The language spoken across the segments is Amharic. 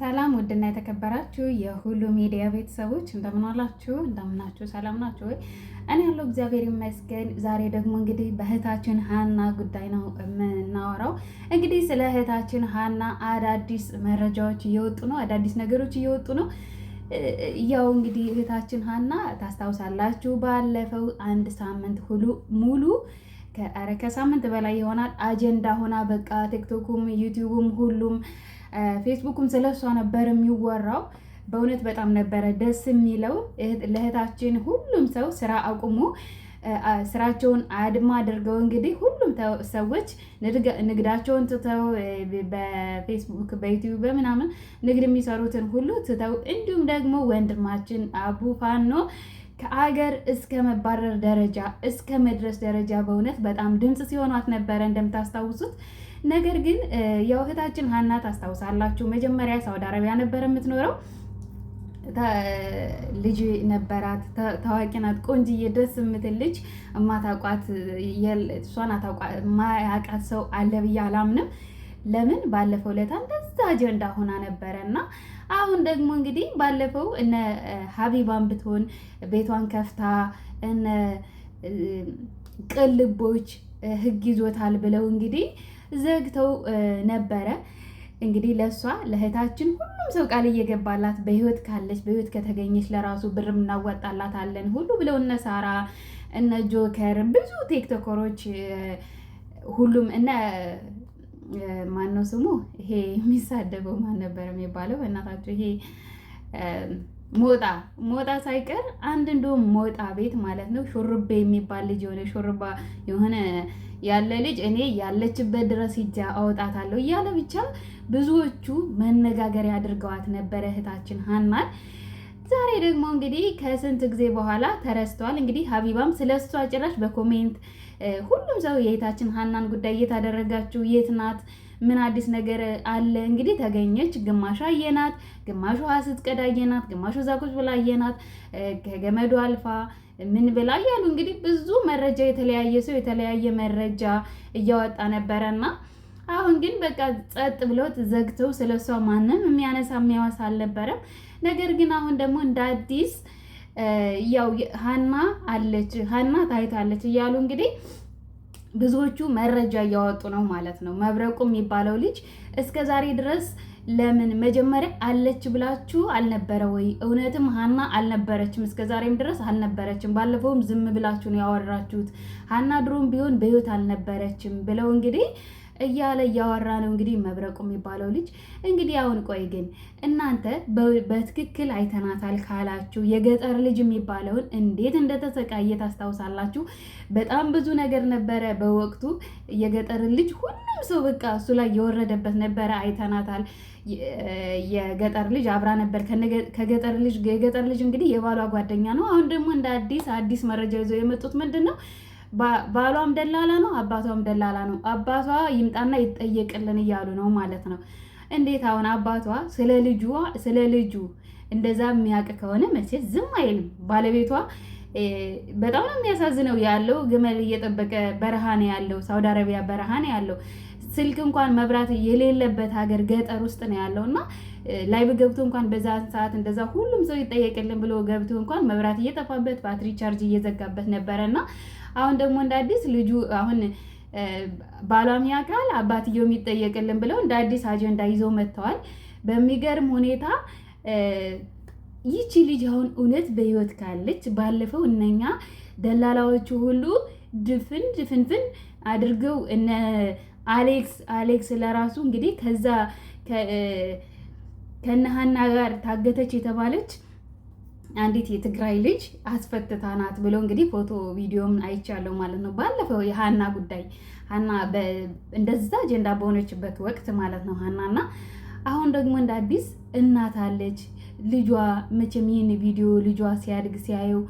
ሰላም ውድና የተከበራችሁ የሁሉ ሚዲያ ቤተሰቦች እንደምን አላችሁ? እንደምናችሁ? ሰላም ናችሁ ወይ? እኔ ያለው እግዚአብሔር ይመስገን። ዛሬ ደግሞ እንግዲህ በእህታችን ሀና ጉዳይ ነው የምናወራው። እንግዲህ ስለ እህታችን ሀና አዳዲስ መረጃዎች እየወጡ ነው፣ አዳዲስ ነገሮች እየወጡ ነው። ያው እንግዲህ እህታችን ሀና ታስታውሳላችሁ፣ ባለፈው አንድ ሳምንት ሙሉ ከሳምንት በላይ ይሆናል አጀንዳ ሆና በቃ ቲክቶኩም ዩቲዩብም ሁሉም ፌስቡክም ስለሷ ነበር የሚወራው። በእውነት በጣም ነበረ ደስ የሚለው። ለእህታችን ሁሉም ሰው ስራ አቁሞ ስራቸውን አድማ አድርገው እንግዲህ ሁሉም ሰዎች ንግዳቸውን ትተው በፌስቡክ በዩቲዩብ በምናምን ንግድ የሚሰሩትን ሁሉ ትተው እንዲሁም ደግሞ ወንድማችን አቡ ፋኖ ከአገር እስከ መባረር ደረጃ እስከ መድረስ ደረጃ በእውነት በጣም ድምፅ ሲሆኗት ነበረ እንደምታስታውሱት። ነገር ግን ያው እህታችን ሀና ታስታውሳላችሁ፣ መጀመሪያ ሳውዲ አረቢያ ነበር የምትኖረው። ልጅ ነበራት፣ ታዋቂ ናት፣ ቆንጅዬ ደስ የምትል ልጅ። እማታውቋት እሷን ማያውቃት ሰው አለ ብዬ አላምንም። ለምን ባለፈው ለታ እንደዛ አጀንዳ ሆና ነበረ እና አሁን ደግሞ እንግዲህ ባለፈው እነ ሀቢባን ብትሆን ቤቷን ከፍታ እነ ቅልቦች ህግ ይዞታል ብለው እንግዲህ ዘግተው ነበረ። እንግዲህ ለእሷ ለእህታችን ሁሉም ሰው ቃል እየገባላት በህይወት ካለች በህይወት ከተገኘች ለራሱ ብር እናወጣላታለን ሁሉ ብለው እነ ሳራ እነ ጆከር ብዙ ቲክቶከሮች ሁሉም እነ ማነው ስሙ ይሄ የሚሳደበው ማን ነበር የሚባለው? በእናታቸው ይሄ ሞጣ ሳይቀር አንድ እንደውም ሞጣ ቤት ማለት ነው ሹርቤ የሚባል ልጅ የሆነ ሹርባ የሆነ ያለ ልጅ እኔ ያለችበት ድረስ ሂጃ አወጣታለሁ እያለ ብቻ ብዙዎቹ መነጋገሪያ አድርገዋት ነበረ እህታችን ሀናን። ዛሬ ደግሞ እንግዲህ ከስንት ጊዜ በኋላ ተረስተዋል። እንግዲህ ሀቢባም ስለሷ ጭራሽ በኮሜንት ሁሉም ሰው የእህታችን ሀናን ጉዳይ እየታደረጋችሁ የት ናት? ምን አዲስ ነገር አለ? እንግዲህ ተገኘች። ግማሹ አየናት፣ ግማሹ ውሃ ስትቀዳ አየናት፣ ግማሹ ዛጎች ብላ አየናት፣ ከገመዱ አልፋ ምን ብላ እያሉ እንግዲህ ብዙ መረጃ የተለያየ ሰው የተለያየ መረጃ እያወጣ ነበረና አሁን ግን በቃ ጸጥ ብሎት ዘግተው ስለሷ ማንም የሚያነሳ የሚያወሳ አልነበረም። ነገር ግን አሁን ደግሞ እንደ አዲስ ያው ሀና አለች ሀና ታይታለች እያሉ እንግዲህ ብዙዎቹ መረጃ እያወጡ ነው ማለት ነው። መብረቁ የሚባለው ልጅ እስከ ዛሬ ድረስ ለምን መጀመሪያ አለች ብላችሁ አልነበረ ወይ? እውነትም ሀና አልነበረችም፣ እስከ ዛሬም ድረስ አልነበረችም። ባለፈውም ዝም ብላችሁ ነው ያወራችሁት። ሀና ድሮም ቢሆን በህይወት አልነበረችም ብለው እንግዲህ እያለ እያወራ ነው እንግዲህ መብረቁ የሚባለው ልጅ። እንግዲህ አሁን ቆይ ግን እናንተ በትክክል አይተናታል ካላችሁ የገጠር ልጅ የሚባለውን እንዴት እንደተሰቃየ ታስታውሳላችሁ። በጣም ብዙ ነገር ነበረ በወቅቱ። የገጠር ልጅ ሁሉም ሰው በቃ እሱ ላይ የወረደበት ነበረ። አይተናታል። የገጠር ልጅ አብራ ነበር ከገጠር ልጅ። የገጠር ልጅ እንግዲህ የባሏ ጓደኛ ነው። አሁን ደግሞ እንደ አዲስ መረጃ ይዘው የመጡት ምንድን ነው? ባሏም ደላላ ነው፣ አባቷም ደላላ ነው። አባቷ ይምጣና ይጠየቅልን እያሉ ነው ማለት ነው። እንዴት አሁን አባቷ ስለ ልጁ እንደዛ የሚያውቅ ከሆነ መቼስ ዝም አይልም። ባለቤቷ በጣም ነው የሚያሳዝነው። ያለው ግመል እየጠበቀ በረሃ ነው ያለው፣ ሳውዲ አረቢያ በረሃ ነው ያለው። ስልክ እንኳን መብራት የሌለበት ሀገር ገጠር ውስጥ ነው ያለው እና ላይቭ ገብቶ እንኳን በዛ ሰዓት እንደዛ ሁሉም ሰው ይጠየቅልን ብሎ ገብቶ እንኳን መብራት እየጠፋበት ባትሪ ቻርጅ እየዘጋበት ነበረና አሁን ደግሞ እንደ አዲስ ልጁ አሁን ባሏም ያውቃል አባትየው የሚጠየቅልን ብለው እንደ አዲስ አጀንዳ ይዘው መጥተዋል። በሚገርም ሁኔታ ይቺ ልጅ አሁን እውነት በህይወት ካለች ባለፈው እነኛ ደላላዎቹ ሁሉ ድፍንፍን አድርገው እነ አሌክስ ለራሱ እንግዲህ ከዛ ከነሃና ጋር ታገተች የተባለች አንዲት የትግራይ ልጅ አስፈትታ ናት ብሎ እንግዲህ ፎቶ ቪዲዮም አይቻለሁ ማለት ነው። ባለፈው የሀና ጉዳይ ሀና እንደዛ አጀንዳ በሆነችበት ወቅት ማለት ነው ሀናና አሁን ደግሞ እንደ አዲስ እናት አለች። ልጇ መቼም ይህን ቪዲዮ ልጇ ሲያድግ ሲያየው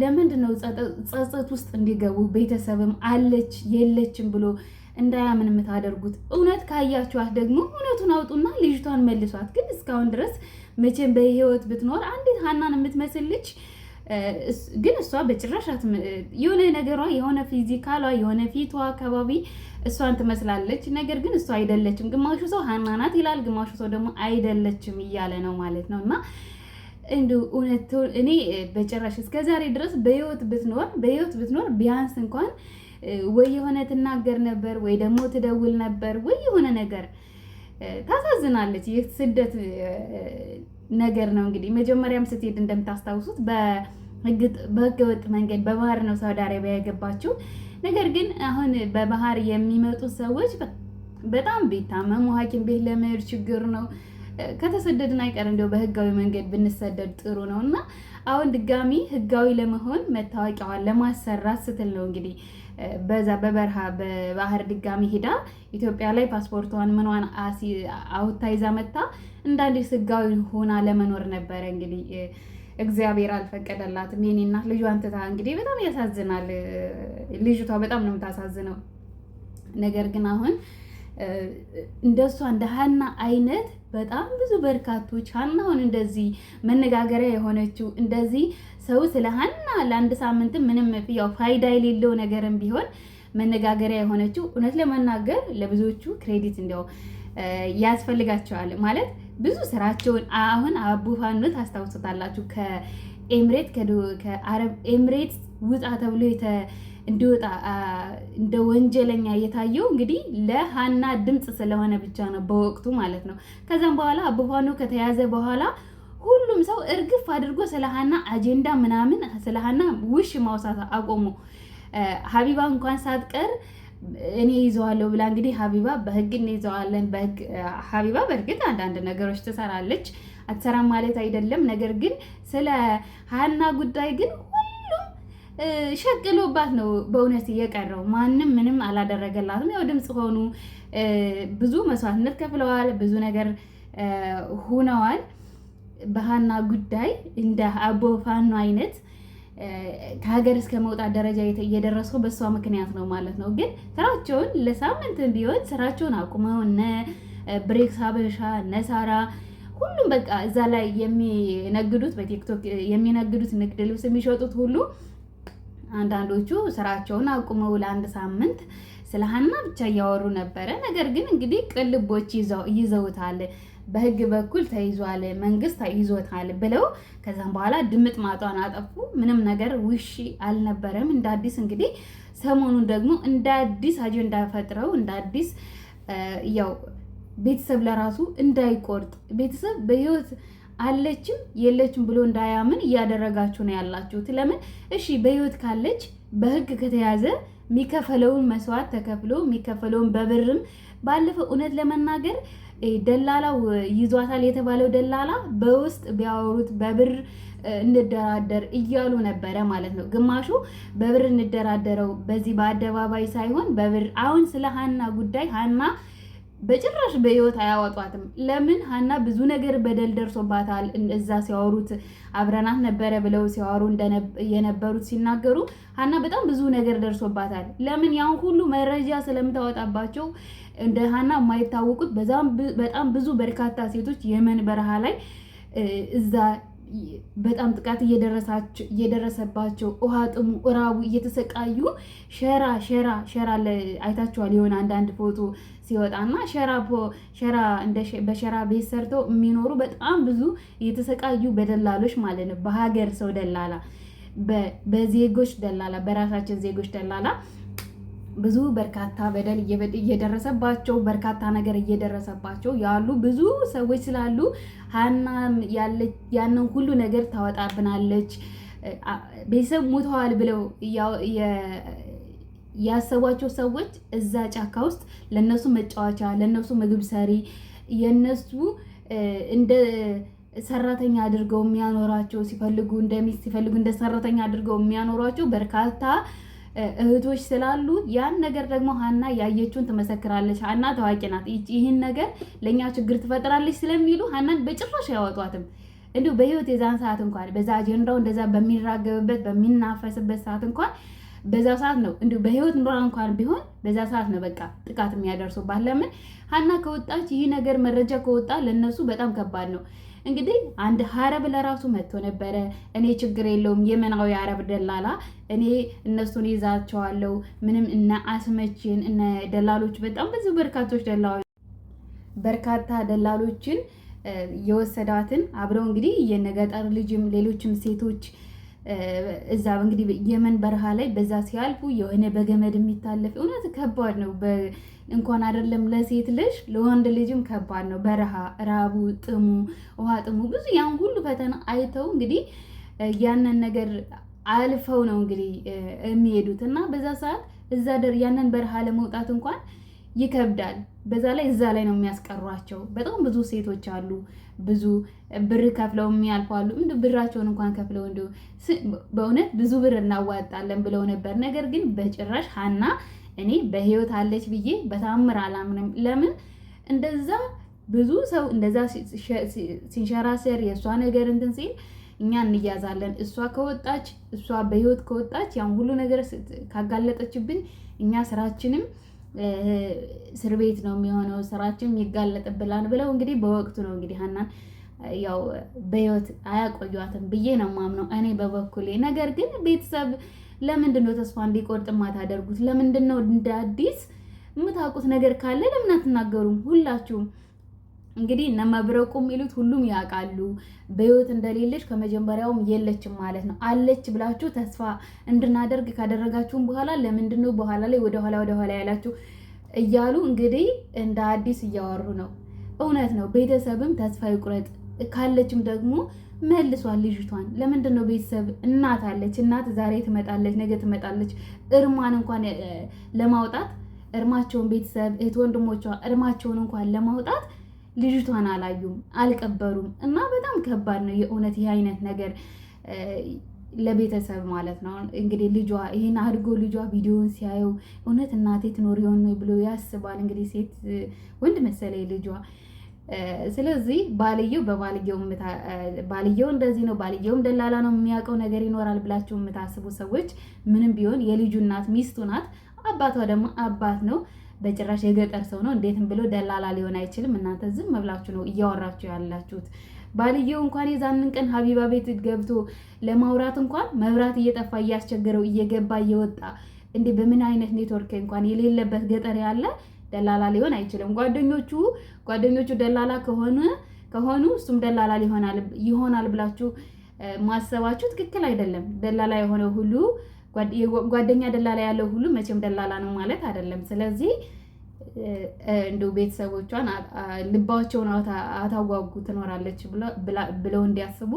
ለምንድን ነው ጸጸት ውስጥ እንዲገቡ ቤተሰብም አለች የለችም ብሎ እንዳያምን የምታደርጉት? እውነት ካያችኋት ደግሞ እውነቱን አውጡና ልጅቷን መልሷት። ግን እስካሁን ድረስ መቼም በህይወት ብትኖር አንዲት ሀናን የምትመስል ልጅ ግን እሷ በጭራሽ የሆነ ነገሯ የሆነ ፊዚካሏ የሆነ ፊቷ አካባቢ እሷን ትመስላለች። ነገር ግን እሷ አይደለችም። ግማሹ ሰው ሀና ናት ይላል፣ ግማሹ ሰው ደግሞ አይደለችም እያለ ነው ማለት ነው። እና እንዲሁ እውነት እኔ በጭራሽ እስከ ዛሬ ድረስ በህይወት ብትኖር ቢያንስ እንኳን ወይ የሆነ ትናገር ነበር ወይ ደግሞ ትደውል ነበር ወይ የሆነ ነገር። ታሳዝናለች። ይህ ስደት ነገር ነው እንግዲህ። መጀመሪያም ስትሄድ እንደምታስታውሱት በህገ ወጥ መንገድ በባህር ነው ሳውዲ አረቢያ የገባችው። ነገር ግን አሁን በባህር የሚመጡ ሰዎች በጣም ቢታመሙ ሐኪም ቤት ለመሄድ ችግር ነው። ከተሰደድን አይቀር እንደው በህጋዊ መንገድ ብንሰደድ ጥሩ ነው። እና አሁን ድጋሚ ህጋዊ ለመሆን መታወቂያዋን ለማሰራት ስትል ነው እንግዲህ በዛ በበረሃ በባህር ድጋሚ ሄዳ ኢትዮጵያ ላይ ፓስፖርቷን ምኗን አውጥታ ይዛ መታ እንዳንዲስ ህጋዊ ሆና ለመኖር ነበረ እንግዲህ እግዚአብሔር አልፈቀደላትም። የኔ እናት ልጇን ትታ እንግዲህ በጣም ያሳዝናል። ልጅቷ በጣም ነው የምታሳዝነው። ነገር ግን አሁን እንደሷ እንደ ሀና አይነት በጣም ብዙ በርካቶች ሀናውን እንደዚህ መነጋገሪያ የሆነችው እንደዚህ ሰው ስለ ሀና ለአንድ ሳምንት ምንም ያው ፋይዳ የሌለው ነገርም ቢሆን መነጋገሪያ የሆነችው እውነት ለመናገር ለብዙዎቹ ክሬዲት እንዲያው ያስፈልጋቸዋል። ማለት ብዙ ስራቸውን አሁን አቡ ፋኖ ታስታውሱታላችሁ። ከአረብ ኤምሬት ውጣ ተብሎ እንዲወጣ እንደ ወንጀለኛ የታየው እንግዲህ ለሀና ድምፅ ስለሆነ ብቻ ነው በወቅቱ ማለት ነው። ከዛም በኋላ አቡ ፋኖ ከተያዘ በኋላ ሁሉም ሰው እርግፍ አድርጎ ስለ ሀና አጀንዳ ምናምን ስለ ሀና ውሽ ማውሳት አቆሙ። ሀቢባ እንኳን ሳትቀር እኔ ይዘዋለሁ ብላ እንግዲህ ሀቢባ በህግ እንይዘዋለን በህግ ሀቢባ በእርግጥ አንዳንድ ነገሮች ትሰራለች፣ አትሰራም ማለት አይደለም። ነገር ግን ስለ ሀና ጉዳይ ግን ሁሉም ሸቅሎባት ነው በእውነት የቀረው። ማንም ምንም አላደረገላትም። ያው ድምፅ ሆኑ፣ ብዙ መስዋዕትነት ከፍለዋል፣ ብዙ ነገር ሁነዋል። በሀና ጉዳይ እንደ አቦ ፋኖ አይነት ከሀገር እስከ መውጣት ደረጃ እየደረሰው በሷ ምክንያት ነው ማለት ነው። ግን ስራቸውን ለሳምንት ቢሆን ስራቸውን አቁመው እነ ብሬክስ ሀበሻ እነ ሳራ ሁሉም በቃ እዛ ላይ የሚነግዱት በቲክቶክ የሚነግዱት ንግድ ልብስ የሚሸጡት ሁሉ አንዳንዶቹ ስራቸውን አቁመው ለአንድ ሳምንት ስለ ሀና ብቻ እያወሩ ነበረ። ነገር ግን እንግዲህ ቅልቦች ይዘውታል። በህግ በኩል ተይዟል፣ መንግስት ይዞታል ብለው ከዛም በኋላ ድምጥ ማጧን አጠፉ። ምንም ነገር ውሺ አልነበረም። እንደ አዲስ እንግዲህ ሰሞኑን ደግሞ እንደ አዲስ አጀንዳ ፈጥረው እንደ አዲስ ያው ቤተሰብ ለራሱ እንዳይቆርጥ ቤተሰብ በህይወት አለችም የለችም ብሎ እንዳያምን እያደረጋችሁ ነው ያላችሁት። ለምን እሺ በህይወት ካለች በህግ ከተያዘ የሚከፈለውን መስዋዕት ተከፍሎ የሚከፈለውን በብርም ባለፈው እውነት ለመናገር ደላላው ይዟታል የተባለው ደላላ በውስጥ ቢያወሩት በብር እንደራደር እያሉ ነበረ ማለት ነው። ግማሹ በብር እንደራደረው በዚህ በአደባባይ ሳይሆን በብር። አሁን ስለ ሀና ጉዳይ ሀና በጭራሽ በህይወት አያወጧትም። ለምን ሀና ብዙ ነገር በደል ደርሶባታል። እዛ ሲያወሩት አብረናት ነበረ ብለው ሲያወሩ የነበሩት ሲናገሩ ሀና በጣም ብዙ ነገር ደርሶባታል። ለምን ያን ሁሉ መረጃ ስለምታወጣባቸው እንደ ሀና የማይታወቁት በጣም ብዙ በርካታ ሴቶች የመን በረሃ ላይ እዛ በጣም ጥቃት እየደረሰባቸው ውሃ ጥሙ እራቡ እየተሰቃዩ ሸራ አይታችኋል። የሆነ አንዳንድ ፎቶ ሲወጣና ሸራ በሸራ ቤት ሰርተው የሚኖሩ በጣም ብዙ እየተሰቃዩ በደላሎች ማለት ነው። በሀገር ሰው ደላላ፣ በዜጎች ደላላ፣ በራሳችን ዜጎች ደላላ ብዙ በርካታ በደል እየደረሰባቸው በርካታ ነገር እየደረሰባቸው ያሉ ብዙ ሰዎች ስላሉ ሀና ያንን ሁሉ ነገር ታወጣብናለች። ቤተሰብ ሞተዋል ብለው ያሰቧቸው ሰዎች እዛ ጫካ ውስጥ ለነሱ መጫወቻ፣ ለነሱ ምግብ ሰሪ፣ የነሱ እንደ ሰራተኛ አድርገው የሚያኖራቸው ሲፈልጉ እንደ ሚስት ሲፈልጉ እንደ ሰራተኛ አድርገው የሚያኖሯቸው በርካታ እህቶች ስላሉ ያን ነገር ደግሞ ሀና ያየችውን ትመሰክራለች። ሀና ታዋቂ ናት፣ ይህን ነገር ለእኛ ችግር ትፈጥራለች ስለሚሉ ሀናን በጭራሽ አያወጧትም። እንዲሁ በህይወት የዛን ሰዓት እንኳን በዛ አጀንዳው እንደዛ በሚራገብበት በሚናፈስበት ሰዓት እንኳን በዛ ሰዓት ነው እንዲሁ በህይወት ኑራ እንኳን ቢሆን በዛ ሰዓት ነው በቃ ጥቃት የሚያደርሱባት። ለምን ሀና ከወጣች ይህ ነገር መረጃ ከወጣ ለነሱ በጣም ከባድ ነው። እንግዲህ አንድ ሀረብ ለራሱ መጥቶ ነበረ። እኔ ችግር የለውም የመናዊ አረብ ደላላ እኔ እነሱን ይዛቸዋለሁ ምንም እነ አስመችን እነ ደላሎች በጣም ብዙ በርካታ ደላሎችን የወሰዳትን አብረው እንግዲህ የነገጠር ልጅም ሌሎችም ሴቶች እዛ እንግዲህ የመን በረሃ ላይ በዛ ሲያልፉ የሆነ በገመድ የሚታለፍ እውነት ከባድ ነው። እንኳን አይደለም ለሴት ልጅ ለወንድ ልጅም ከባድ ነው። በረሃ ራቡ፣ ጥሙ፣ ውሃ ጥሙ ብዙ ያን ሁሉ ፈተና አይተው እንግዲህ ያንን ነገር አልፈው ነው እንግዲህ የሚሄዱት እና በዛ ሰዓት ያንን በረሃ ለመውጣት እንኳን ይከብዳል። በዛ ላይ እዛ ላይ ነው የሚያስቀሯቸው። በጣም ብዙ ሴቶች አሉ፣ ብዙ ብር ከፍለው የሚያልፉ አሉ። እንደ ብራቸውን እንኳን ከፍለው እንደ በእውነት ብዙ ብር እናዋጣለን ብለው ነበር። ነገር ግን በጭራሽ ሀና እኔ በህይወት አለች ብዬ በታምር አላምንም። ለምን እንደዛ ብዙ ሰው እንደዛ ሲንሸራሰር የእሷ ነገር እንትን ሲል እኛ እንያዛለን። እሷ ከወጣች እሷ በህይወት ከወጣች ያን ሁሉ ነገር ካጋለጠችብን እኛ ስራችንም እስር ቤት ነው የሚሆነው፣ ስራችን ይጋለጥብላል ብለው እንግዲህ በወቅቱ ነው እንግዲህ ሀናን ያው በህይወት አያቆዩአትም ብዬ ነው ማምነው እኔ በበኩሌ። ነገር ግን ቤተሰብ ለምንድን ነው ተስፋ እንዲቆርጥ ማታደርጉት? ለምንድን ነው እንደ አዲስ የምታውቁት ነገር ካለ ለምን አትናገሩም? ሁላችሁም እንግዲህ እነ መብረቁ የሚሉት ሁሉም ያውቃሉ። በህይወት እንደሌለች ከመጀመሪያውም የለችም ማለት ነው። አለች ብላችሁ ተስፋ እንድናደርግ ካደረጋችሁም በኋላ ለምንድን ነው በኋላ ላይ ወደኋላ ያላችሁ እያሉ እንግዲህ እንደ አዲስ እያወሩ ነው። እውነት ነው። ቤተሰብም ተስፋ ይቁረጥ፣ ካለችም ደግሞ መልሷል ልጅቷን። ለምንድን ነው ቤተሰብ እናት አለች፣ እናት ዛሬ ትመጣለች፣ ነገ ትመጣለች። እርሟን እንኳን ለማውጣት እርማቸውን ቤተሰብ እህት ወንድሞቿ እርማቸውን እንኳን ለማውጣት ልጅቷን አላዩም፣ አልቀበሩም። እና በጣም ከባድ ነው የእውነት ይህ አይነት ነገር ለቤተሰብ ማለት ነው። እንግዲህ ልጇ ይህን አድርጎ ልጇ ቪዲዮን ሲያየው እውነት እናቴ ትኖር ይሆን ብሎ ያስባል። እንግዲህ ሴት ወንድ መሰለኝ ልጇ። ስለዚህ ባልየው እንደዚህ ነው፣ ባልየውም ደላላ ነው፣ የሚያውቀው ነገር ይኖራል ብላችሁ የምታስቡ ሰዎች ምንም ቢሆን የልጁ እናት ሚስቱ ናት፣ አባቷ ደግሞ አባት ነው። በጭራሽ የገጠር ሰው ነው፣ እንዴትም ብሎ ደላላ ሊሆን አይችልም። እናንተ ዝም ብላችሁ ነው እያወራችሁ ያላችሁት። ባልየው እንኳን የዛንን ቀን ሀቢባ ቤት ገብቶ ለማውራት እንኳን መብራት እየጠፋ እያስቸገረው እየገባ እየወጣ እንዴ በምን አይነት ኔትወርክ እንኳን የሌለበት ገጠር ያለ ደላላ ሊሆን አይችልም። ጓደኞቹ ደላላ ከሆኑ እሱም ደላላ ይሆናል ብላችሁ ማሰባችሁ ትክክል አይደለም። ደላላ የሆነ ሁሉ ጓደኛ ደላላ ያለው ሁሉ መቼም ደላላ ነው ማለት አይደለም። ስለዚህ እንደው ቤተሰቦቿን ልባቸውን አታጓጉ ትኖራለች ብለው እንዲያስቡ